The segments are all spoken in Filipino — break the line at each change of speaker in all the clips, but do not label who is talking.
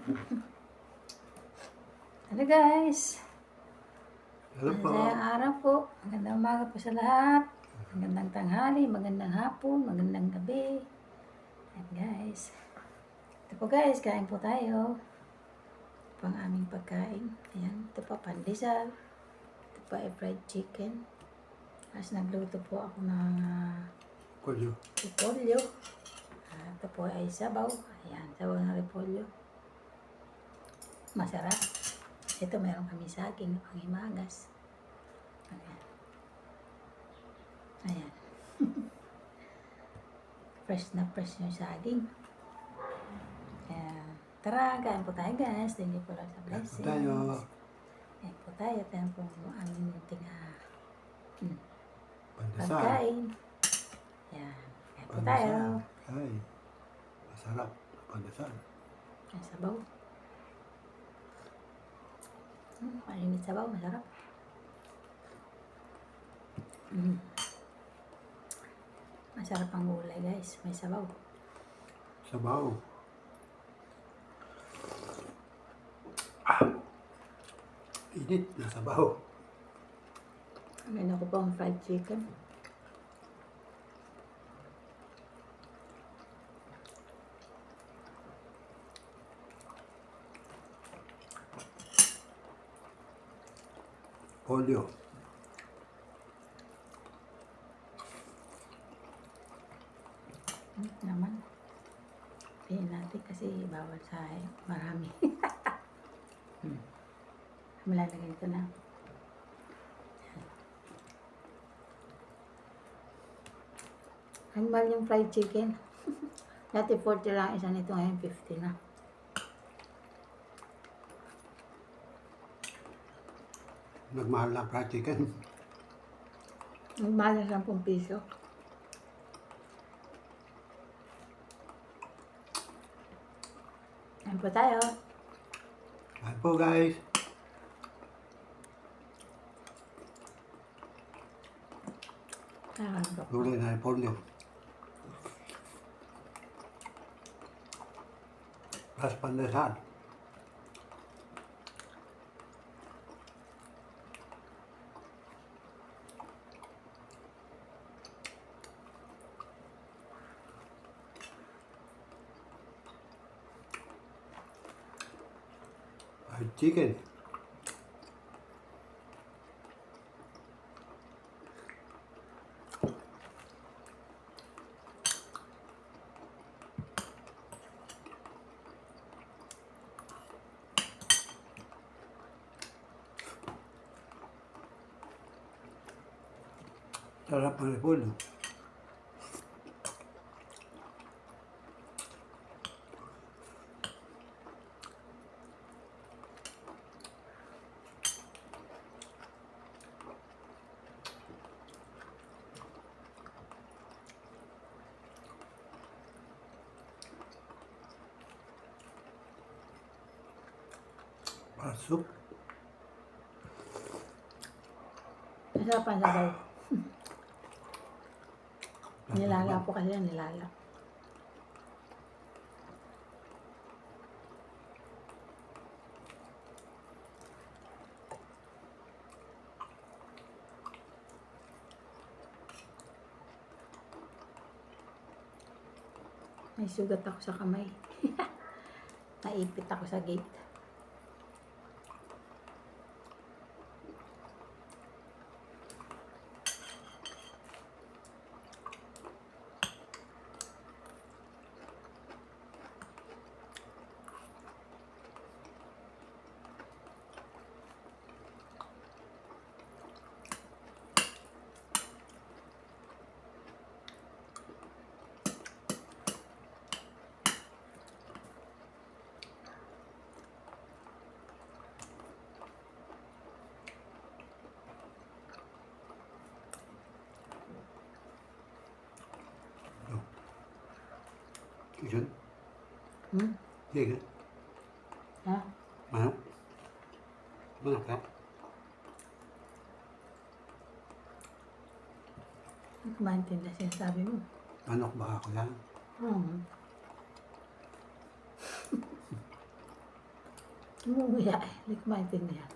Hello guys,
Hello po.
masayang araw po. Magandang umaga po sa lahat. Magandang tanghali, magandang hapon, magandang gabi. Ayan guys. Ito po guys, kain po tayo. Ito po ang aming pagkain. Ayan, ito po pandesal. Ito po ay fried chicken. Tapos nagluto po ako ng
Kulyo.
repolyo. Ito po ay sabaw. Ayan, sabaw ng repolyo. Masarap. Ito meron kami saging pang himagas. Ayan. Ayan. Fresh na fresh yung saging. Ayan. Tara, kain po tayo guys. Thank you po lang sa blessings.
Tayo.
Kain po tayo. Tayo po ang aming munting
Pandesal.
pagkain. Ayan. Kain po tayo.
Ay, masarap. Pandesal.
Ang sabaw. Malimit sabaw. Masarap. Masarap ang gulay guys. May sabaw.
Sabaw. Init na sabaw.
Meron ako pang fried chicken.
Polyo.
Naman. Piliin natin kasi bawal sa marami. Malalagay ko na. Ang mahal yung fried chicken. Dati 40 lang isa nito, ngayon 50 na.
Nagmahal na fried chicken.
Ang mahal na 10 piso. Ayan po tayo.
Ayan po guys.
Kakandok.
Gulay na polyo. Plus pandesal. Fried chicken. Sarap ng repolyo. Pasok.
Masarap ang sabaw. Nilala po kasi yan, nilala. May sugat ako sa kamay. Naipit ako sa gate.
Chicken. Chicken.
Ha?
Manok. Manok ka.
Hindi ko maintindihan sinasabi mo.
Manok baka ko lang.
Umuuya eh. Hindi ko maintindihan.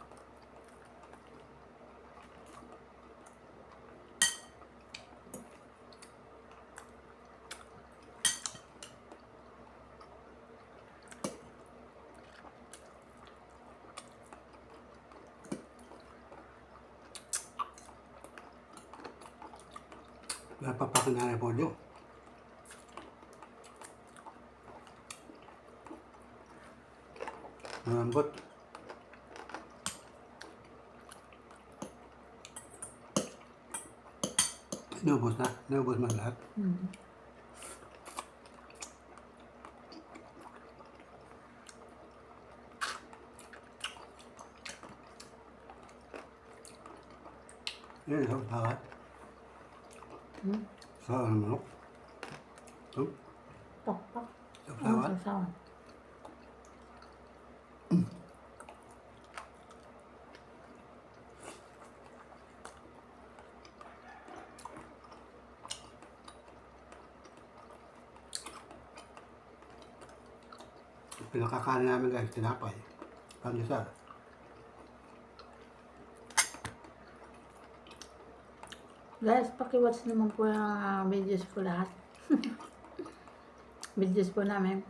Napapakinanay po niyo. Malambot. Inubos na. Inubos mo lahat.
Hmm.
Yan, sa usawan.
Hmm?
Sa manok. Ito,
Pakpak.
sa
Ano
usawan.
sa sawan?
Pinakakain namin guys, tinapay. Pandesal.
Guys, pakiwatch naman po yung videos ko lahat. Videos po namin.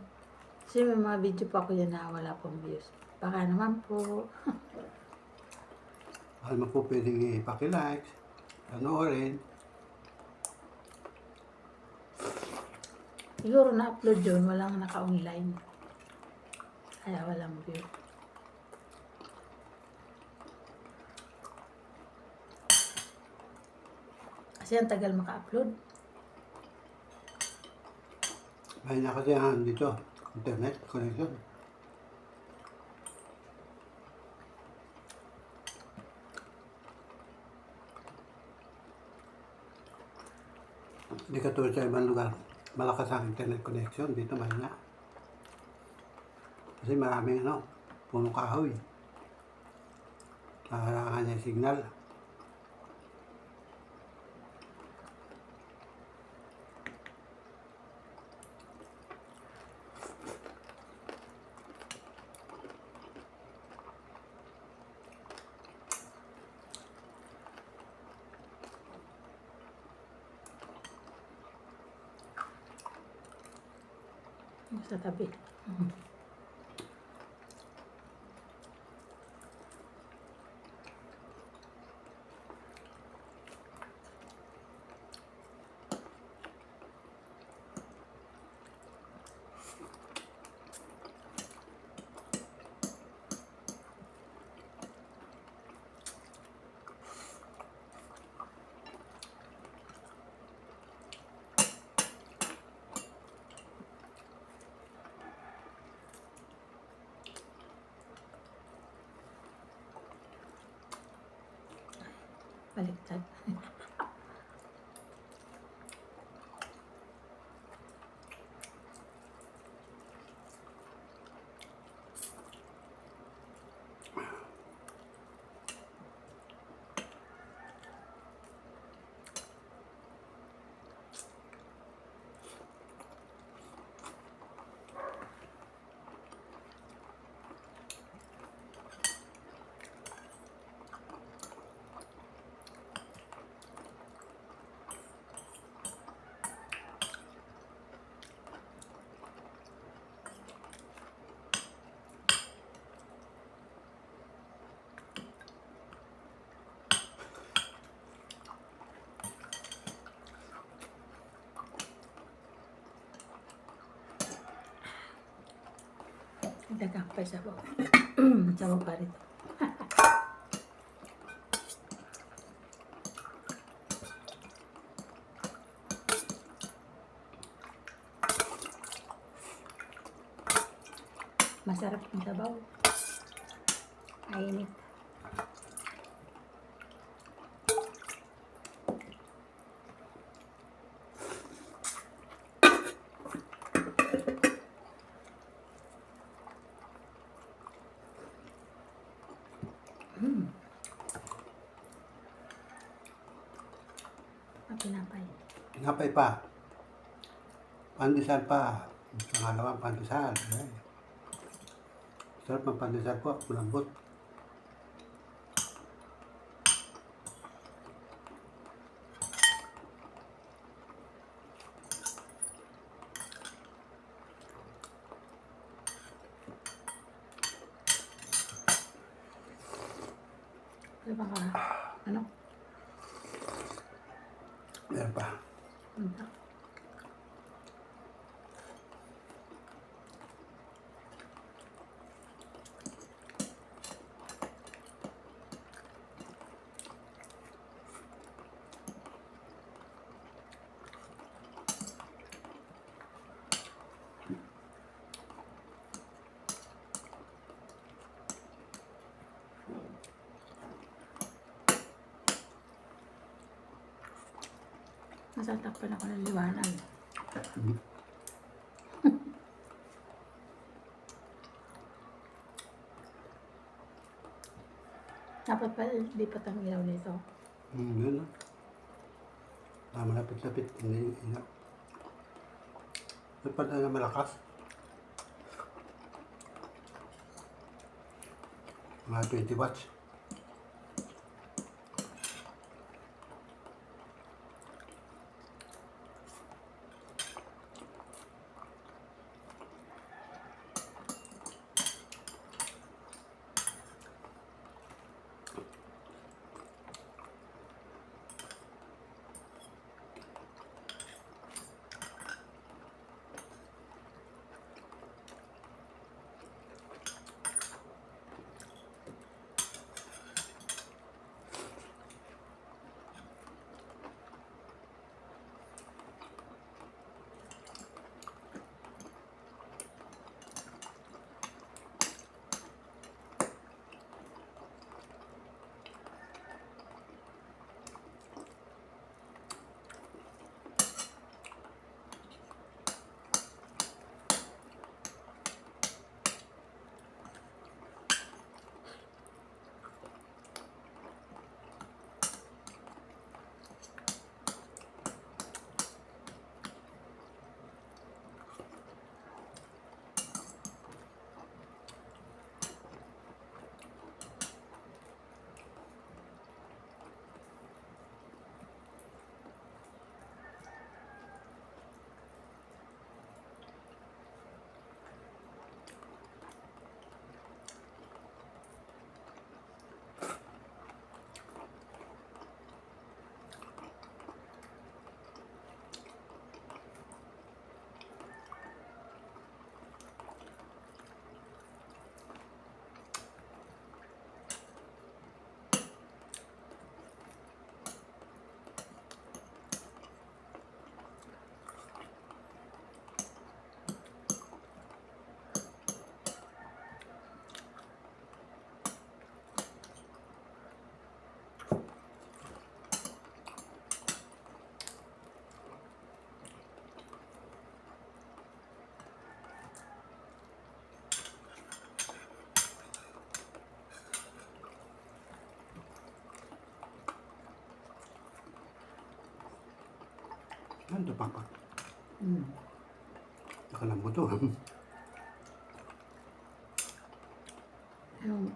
Kasi may mga video po ako yan na wala pong views. Baka naman po.
Baka naman po pwedeng ipakilike, panoorin.
Siguro na-upload yun, walang naka-online. Kaya walang view. Kasi ang tagal maka-upload.
May na kasi ang dito, internet connection. Hindi katulad sa ibang lugar. Malakas ang internet connection. Dito mahina. Kasi maraming punong kahoy. Kailangan niya yung signal.
Sa tabi. Baliktad. Dagang pa sa bawah. Sama pa rin. Masarap yung sabaw. Mainit. Pinapay.
Tinapay pa. Pandesal pa. Pangalawang pandesal. Ayan. Sarap ng pandesal po, malambot.
Ano ba ka? Ano?
Meron pa.
Ano ba? Nasatakpan ako ng liwanag. Dapat pa lipat ang ilaw nito.
Yun na. Malapit-lapit. Hindi, ina. Dapat na malakas. Mga 20 watts. Ano pa pa? Nakalambot to.
Yung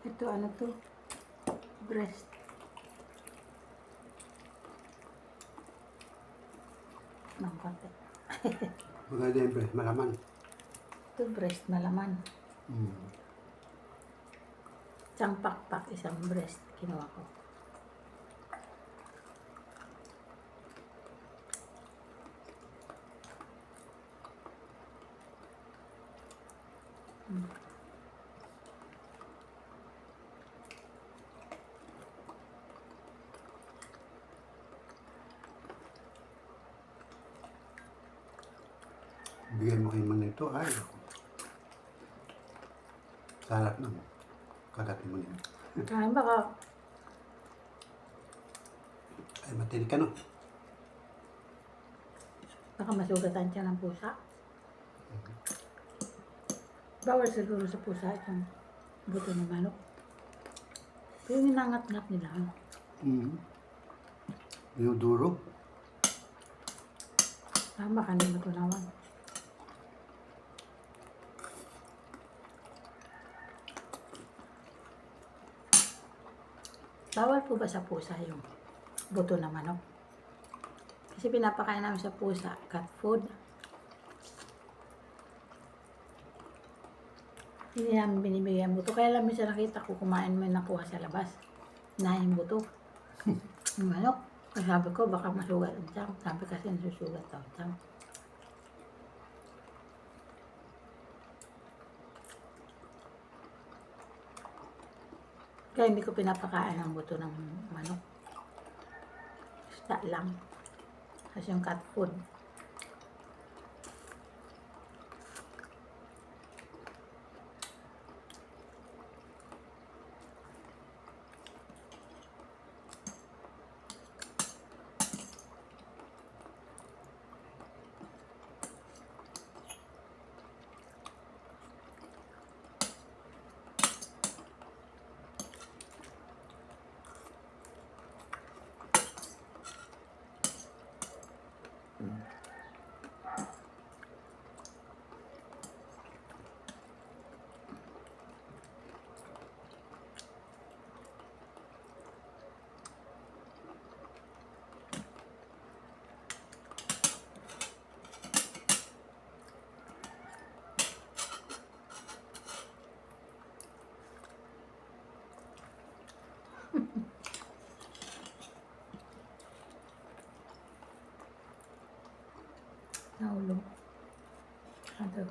ito ano to? Breast. Ng konti.
Maganda yung breast, malaman.
Ito breast malaman. Isang pakpak, isang breast kinuha ko.
Bigyan mo kayo man nito, ay. Sarap ng kagatin mo nito.
Kaya baka
Ay, matinig ka, no?
masugatan siya ng pusa. Bawal siguro sa pusa itong buto ng manok. Pero yung nangat-ngat nila.
Yung duro.
Baka hindi matunawan. Bawal po ba sa pusa yung buto ng manok? Kasi pinapakain namin sa pusa, cat food. Hindi namin binibigyan buto. Kaya lang minsan nakita ko kumain mo yung nakuha sa labas. Na yung buto. Yung manok. Kaya sabi ko baka masugat ang tiyan. Sabi kasi nasusugat daw ang tiyan. Kaya hindi ko pinapakain ang buto ng manok. Isda lang. Kasi yung cat food. Nahulog. Ano?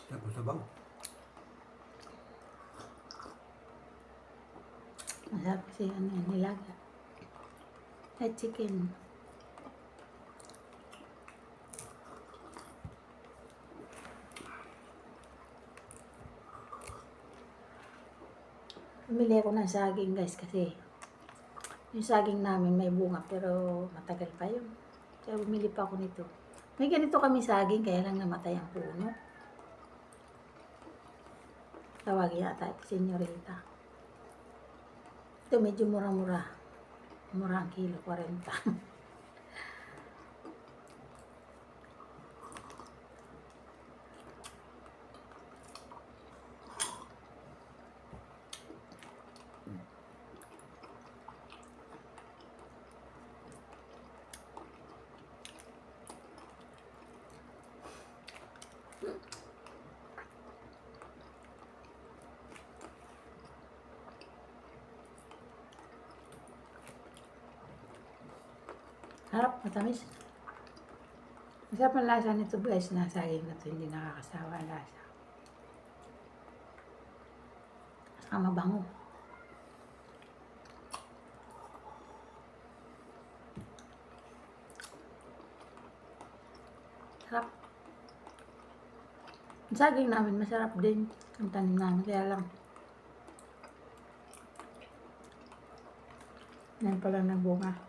Tapos sabaw.
Masarap kasi ano yan, nilaga. At chicken. Bumili ako ng saging guys kasi yung saging namin may bunga pero matagal pa yun. Kaya bumili pa ako nito. May ganito kami saging kaya lang namatay ang puno. Tawagin yata ito senyorita. Ito medyo mura-mura. Mura ang kilo, 40. Harap, matamis. Masarap ang lasa nito guys na saging na ito. Hindi nakakasawa ang lasa. Saka mabango. Sarap. Ang saging namin masarap din. Ang tanim namin. Kaya lang. Yan pala nagbunga.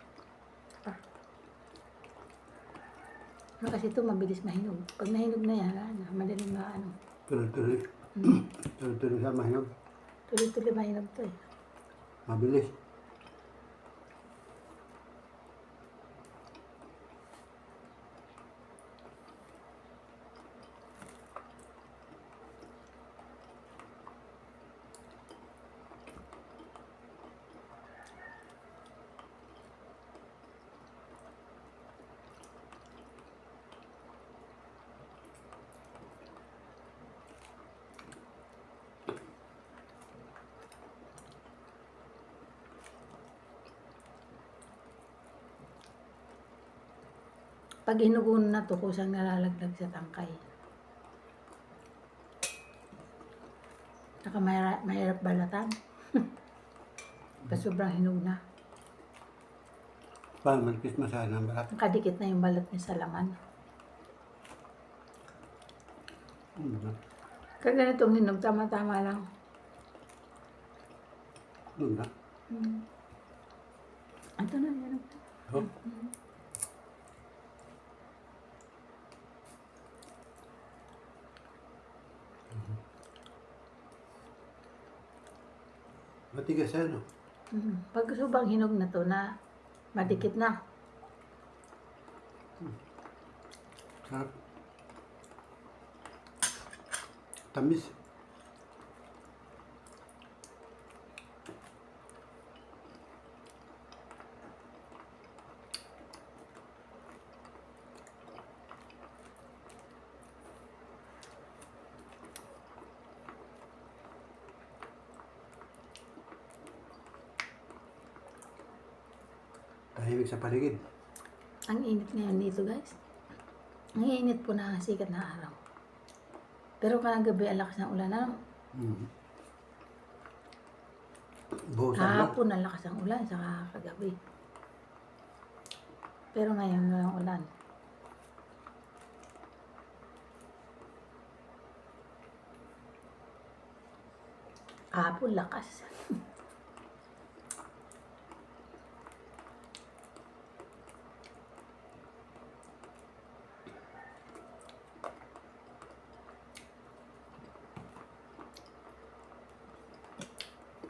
Kasi ito mabilis mahinog. Pag nahinog na yan, madaling maano.
Tuloy-tuloy. Tuloy-tuloy sa mahinog.
Tuloy-tuloy mahinog to eh.
Mabilis.
Pag hinugon na to, kusang nalalaglag sa tangkay. Saka mahirap balatan. Pag sobrang hinog na.
Pa, malipis masaya ng balat.
Nakadikit na yung balot niya sa laman. Kaya ganitong hinog, tama-tama lang.
Doon na.
Ito na, yan.
Oh. Matigas yan, no?
Pag gusto bang hinog na to na madikit na.
Sarap. Tamis. Tahimik sa paligid.
Ang init ngayon dito, guys. Ang init po na sikat na araw. Pero kanang gabi, ang lakas ng ulan na.
Buhusan lang.
Kahapon ang lakas ng ulan, saka kagabi. Pero ngayon walang ulan. Kahapon lakas.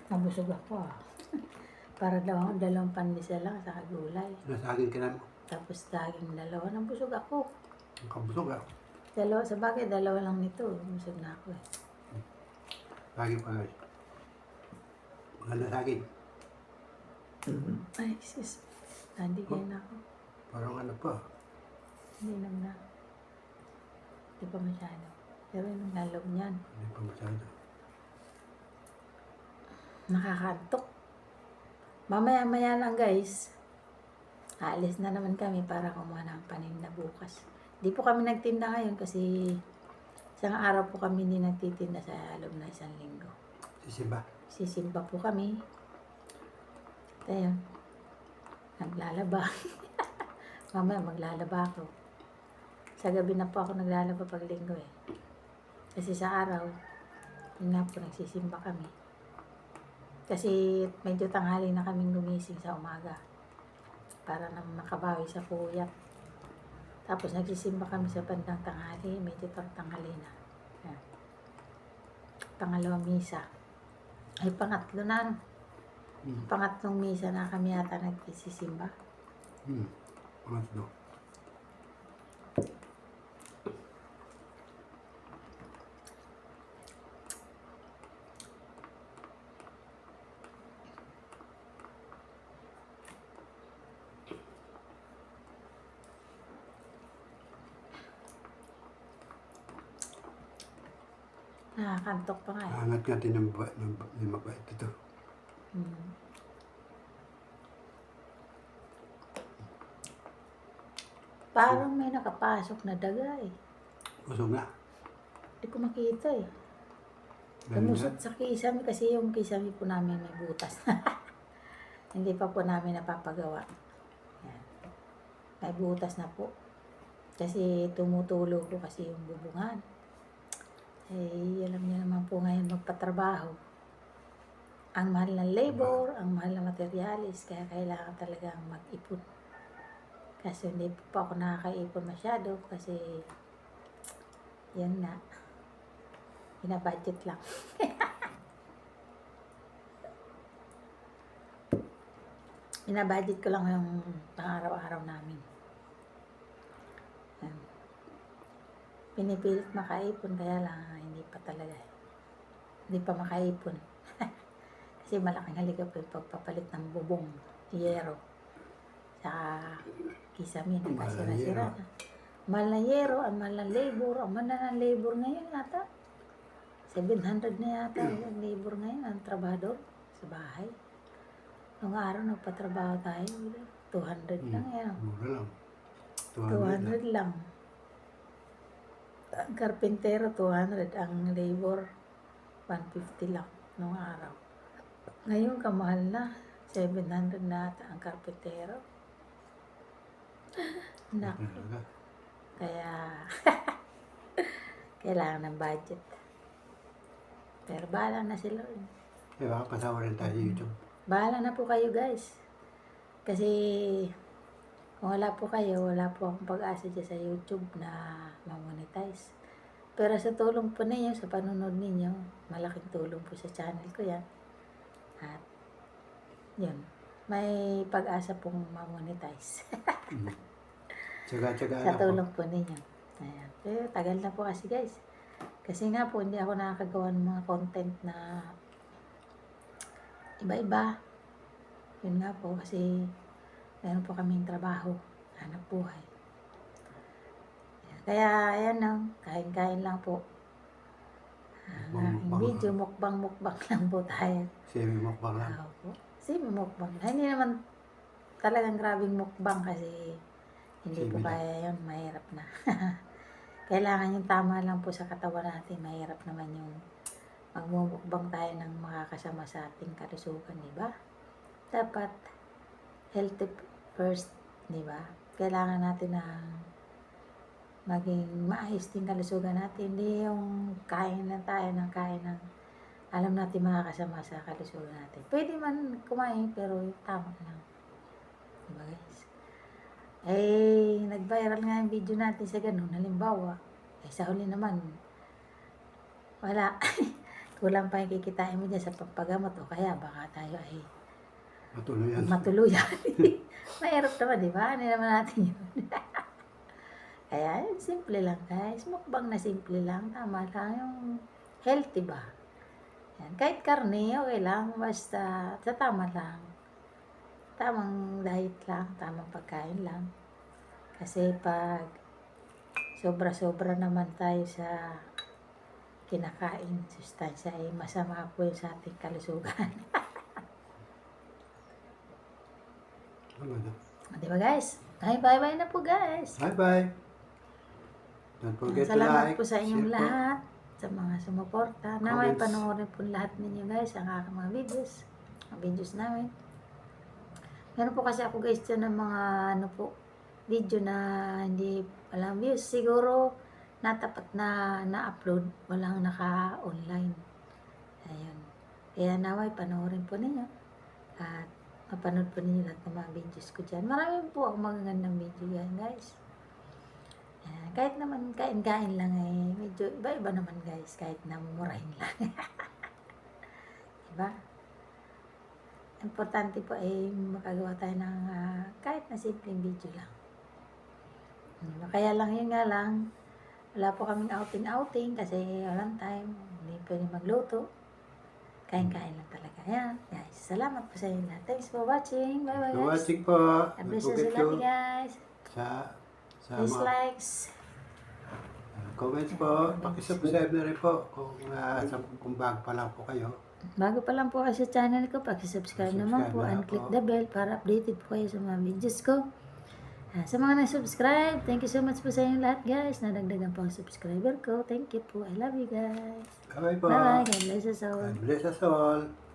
Nabusog ako ah. Para dalawang pandesal lang sa gulay.
Nasagin ka namin.
Tapos daging dalawa. Nabusog ako.
Ang kabusog ah.
Dalawa, sa bagay, dalawa lang nito. Busog na ako eh.
Saging pa guys. Maganda saging.
Ay, sis. Hindi kaya na ako.
Parang ano pa.
Hindi naman na. Hindi pa masyado. Pero yung lalog niyan.
Hindi pa masyado.
Nakakantok. Mamaya-maya lang guys. Aalis na naman kami para kumuha ng paninda bukas. Di po kami nagtinda ngayon kasi isang araw po kami hindi nagtitinda sa loob na isang linggo.
Sisimba.
Sisimba po kami. Ayun. Naglalaba. Mamaya maglalaba ako. Sa gabi na po ako naglalaba pag linggo eh. Kasi sa araw, yun nga po nagsisimba kami. Kasi medyo tanghali na kaming gumising sa umaga. Para na makabawi sa puyat. Tapos nagsisimba kami sa bandang tanghali. Medyo tanghali na. Yan. Pangalawang misa. Ay pangatlo na. Pangatlong misa na kami yata nagsisimba.
Pangatlo.
Nakakantok pa nga eh.
Angat natin ng mabait ito.
Parang may nakapasok na daga eh.
Busog na.
Hindi ko makita eh.
Ganun
Lumusot sa kisame kasi yung kisame po namin may butas. Hindi pa po namin napapagawa. Yan. May butas na po. Kasi tumutulo po kasi yung bubungan. Eh, alam niyo naman po ngayon magpatrabaho. Ang mahal ng labor, ang mahal ng materialis, kaya kailangan talagang mag-ipon. Kasi hindi po ako nakakaipon masyado kasi yan na. Binabudget lang. Binabudget ko lang yung pang-araw-araw namin. Yan. Pinipilit makaipon kaya lang hindi pa talaga. Hindi pa makaipon. Kasi malaking halaga po yung pagpapalit ng bubong, yero, sa kisame na kasira-sira na. Mahal na yero, ang mahal na labor, ang mahal na ng labor ngayon yata. 700 na yata yung labor ngayon, ang trabador sa bahay. Noong araw nagpatrabaho tayo, 200 lang yan.
Mura lang.
200 lang. Ang karpentero, 200. Ang labor, 150 lang noong araw. Ngayon, kamahal na. 700 na ata ang karpentero. Nak,
Talaga.
kaya kailangan ng budget. Pero bahala na si Lord.
Eh, baka pasawa rin tayo sa YouTube.
Bahala na po kayo guys. Kasi kung wala po kayo, wala po akong pag-asa dyan sa YouTube na ma-monetize. Pero sa tulong po ninyo, sa panunod ninyo, malaking tulong po sa channel ko yan. At yun, may pag-asa pong ma-monetize.
Tsaga-tsagaan
Sa
ako.
tulong po ninyo. Ayan. Pero tagal na po kasi guys. Kasi nga po, hindi ako nakakagawa ng mga content na iba-iba. Yun nga po, kasi meron po kaming trabaho, hanap buhay. Ayan. Kaya, ayan lang, kain-kain lang po. Ang aking
Mukbang.
video, mukbang lang po tayo.
Semi-mukbang lang.
Opo. Mukbang lang. Hindi naman talagang grabing mukbang kasi hindi po
Semi lang.
kaya yun, mahirap na. Kailangan yung tama lang po sa katawan natin. Mahirap naman yung magmumukbang tayo ng makakasama sa ating kalusugan, di ba? Dapat healthy first, di ba? Kailangan natin na maging maayos din kalusugan natin. Hindi yung kain lang tayo ng kain ng alam natin makakasama sa kalusugan natin. Pwede man kumain pero yung tama lang. Di ba guys? Eh, nag-viral nga yung video natin sa ganun. Halimbawa, sa huli naman, wala. Kulang pa yung kikitain mo dyan sa pampagamot o kaya baka tayo ay
Matuluyan.
matuluyan. Mahirap naman, di ba? Ano naman natin yun? Kaya, simple lang guys. Mukbang na simple lang. Tama lang yung healthy ba? Yan. Kahit karne, okay lang. Basta, sa tama lang. Tamang diet lang, tamang pagkain lang. Kasi pag sobra-sobra naman tayo sa kinakain, sustansya ay masama po yun sa ating kalusugan.
Ano na?
Di ba guys? Ay, bye-bye na po guys.
Bye-bye. Don't forget to
Salamat
like,
po sa inyong
share po.
lahat, sa mga sumuporta. Naway
Comments.
panoorin po lahat ninyo guys ang aking mga videos namin. Meron po kasi ako guys dyan ng mga video na hindi walang views. Siguro natapat na na-upload, walang naka-online. Ayun. Kaya naway panoorin po ninyo. At mapanood po ninyo lahat ng mga videos ko dyan. Marami po ako magagandang video yan guys. Ayan. Kahit naman kain-kain lang eh. Medyo iba-iba naman guys. Kahit namumurahin lang. Diba? Importante po ay makagawa tayo ng kahit na simpleng video lang. Kaya lang yun nga lang, wala po kaming outing kasi walang time, hindi pwede magluto. Kain-kain lang talaga. Ayan, guys, salamat po sa inyo lahat. Thanks for watching. Bye-bye
For
guys.
watching po.
God
Don't
bless us
forget
lahat
to
guys.
sa
Please
mga
likes.
comments po. Pakisubscribe na rin po kung bago pa lang po kayo.
Bago pa lang po kayo sa channel ko, pakisubscribe naman po
Subscribe na
and click
po.
the bell para updated po kayo sa mga videos ko. Sa mga nag-subscribe, thank you so much po sa inyo lahat guys. Nadagdagan po ang subscriber ko. Thank you po. I love you guys.
Bye-bye po.
Bye-bye. God bless us all.
God bless us all.